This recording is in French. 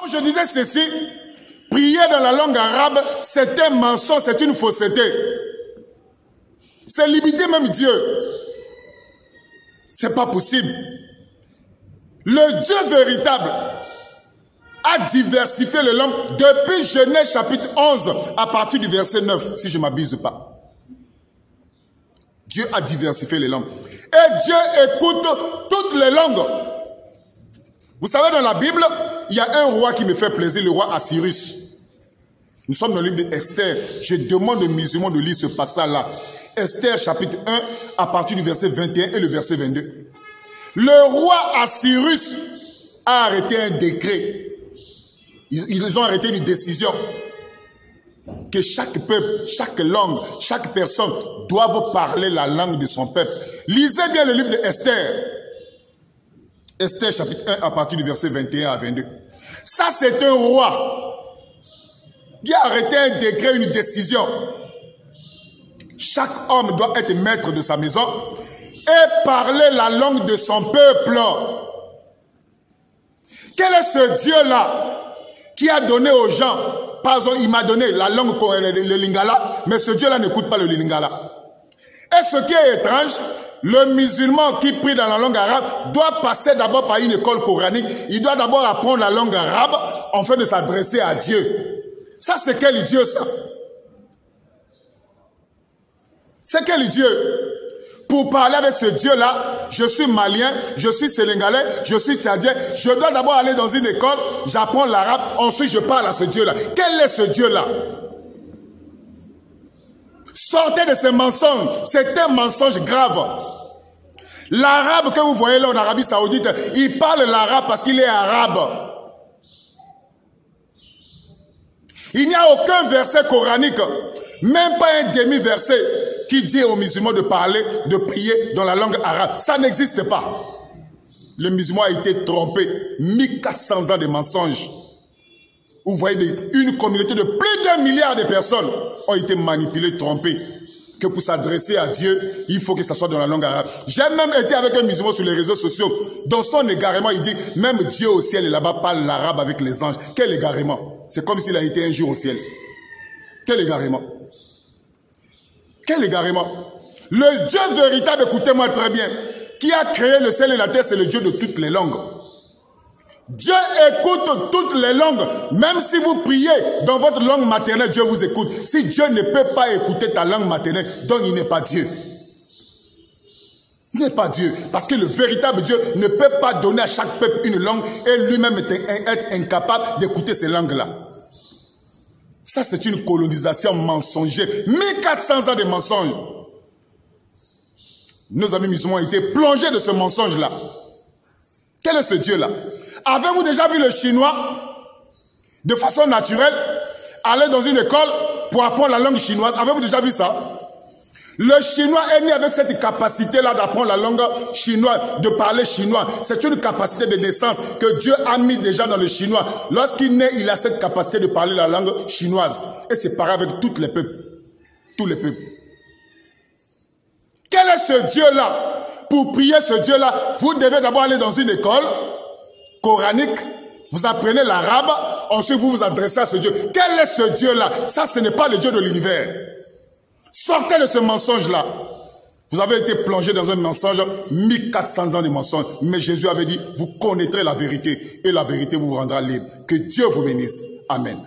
Comme je disais ceci, prier dans la langue arabe, c'est un mensonge, c'est une fausseté. C'est limiter même Dieu. C'est pas possible. Le Dieu véritable a diversifié les langues depuis Genèse chapitre 11 à partir du verset 9, si je ne m'abuse pas. Dieu a diversifié les langues. Et Dieu écoute toutes les langues. Vous savez, dans la Bible, il y a un roi qui me fait plaisir, le roi Assyrus. Nous sommes dans le livre d'Esther. Je demande aux musulmans de lire ce passage-là. Esther chapitre 1 à partir du verset 21 et le verset 22. Le roi Assyrus a arrêté un décret. Ils ont arrêté une décision que chaque peuple, chaque langue, chaque personne doivent parler la langue de son peuple. Lisez bien le livre d'Esther. Esther chapitre 1 à partir du verset 21 à 22. Ça, c'est un roi qui a arrêté un décret, une décision. Chaque homme doit être maître de sa maison et parler la langue de son peuple. Quel est ce Dieu-là qui a donné aux gens, par exemple, il m'a donné la langue, le lingala, mais ce Dieu-là n'écoute pas le lingala. Et ce qui est étrange, le musulman qui prie dans la langue arabe doit passer d'abord par une école coranique. Il doit d'abord apprendre la langue arabe afin de s'adresser à Dieu. Ça, c'est quel Dieu, ça? C'est quel Dieu? Pour parler avec ce Dieu-là, je suis malien, je suis sénégalais, je suis tchadien. Je dois d'abord aller dans une école, j'apprends l'arabe, ensuite je parle à ce Dieu-là. Quel est ce Dieu-là? Sortez de ces mensonges. C'est un mensonge grave. L'arabe que vous voyez là en Arabie Saoudite, il parle l'arabe parce qu'il est arabe. Il n'y a aucun verset coranique, même pas un demi-verset, qui dit aux musulmans de parler, de prier dans la langue arabe. Ça n'existe pas. Le musulman a été trompé. 1400 ans de mensonges. Vous voyez, une communauté de plus d'1 milliard de personnes ont été manipulées, trompées. Que pour s'adresser à Dieu, il faut que ça soit dans la langue arabe. J'ai même été avec un musulman sur les réseaux sociaux. Dans son égarement, il dit, même Dieu au ciel et là-bas parle l'arabe avec les anges. Quel égarement? C'est comme s'il a été un jour au ciel. Quel égarement? Quel égarement? Le Dieu véritable, écoutez-moi très bien, qui a créé le ciel et la terre, c'est le Dieu de toutes les langues. Dieu écoute toutes les langues. Même si vous priez dans votre langue maternelle, Dieu vous écoute. Si Dieu ne peut pas écouter ta langue maternelle, donc il n'est pas Dieu. Il n'est pas Dieu. Parce que le véritable Dieu ne peut pas donner à chaque peuple une langue et lui-même être incapable d'écouter ces langues-là. Ça, c'est une colonisation mensongère. 1400 ans de mensonges. Nos amis musulmans ont été plongés de ce mensonge-là. Quel est ce Dieu-là? Avez-vous déjà vu le chinois, de façon naturelle, aller dans une école pour apprendre la langue chinoise? Avez-vous déjà vu ça? Le chinois est né avec cette capacité-là d'apprendre la langue chinoise, de parler chinois. C'est une capacité de naissance que Dieu a mis déjà dans le chinois. Lorsqu'il naît, il a cette capacité de parler la langue chinoise. Et c'est pareil avec tous les peuples. Tous les peuples. Quel est ce Dieu-là? Pour prier ce Dieu-là, vous devez d'abord aller dans une école coranique, vous apprenez l'arabe, ensuite vous vous adressez à ce Dieu. Quel est ce Dieu-là? Ça, ce n'est pas le Dieu de l'univers. Sortez de ce mensonge-là. Vous avez été plongé dans un mensonge, 1400 ans de mensonge. Mais Jésus avait dit, vous connaîtrez la vérité et la vérité vous rendra libre. Que Dieu vous bénisse. Amen.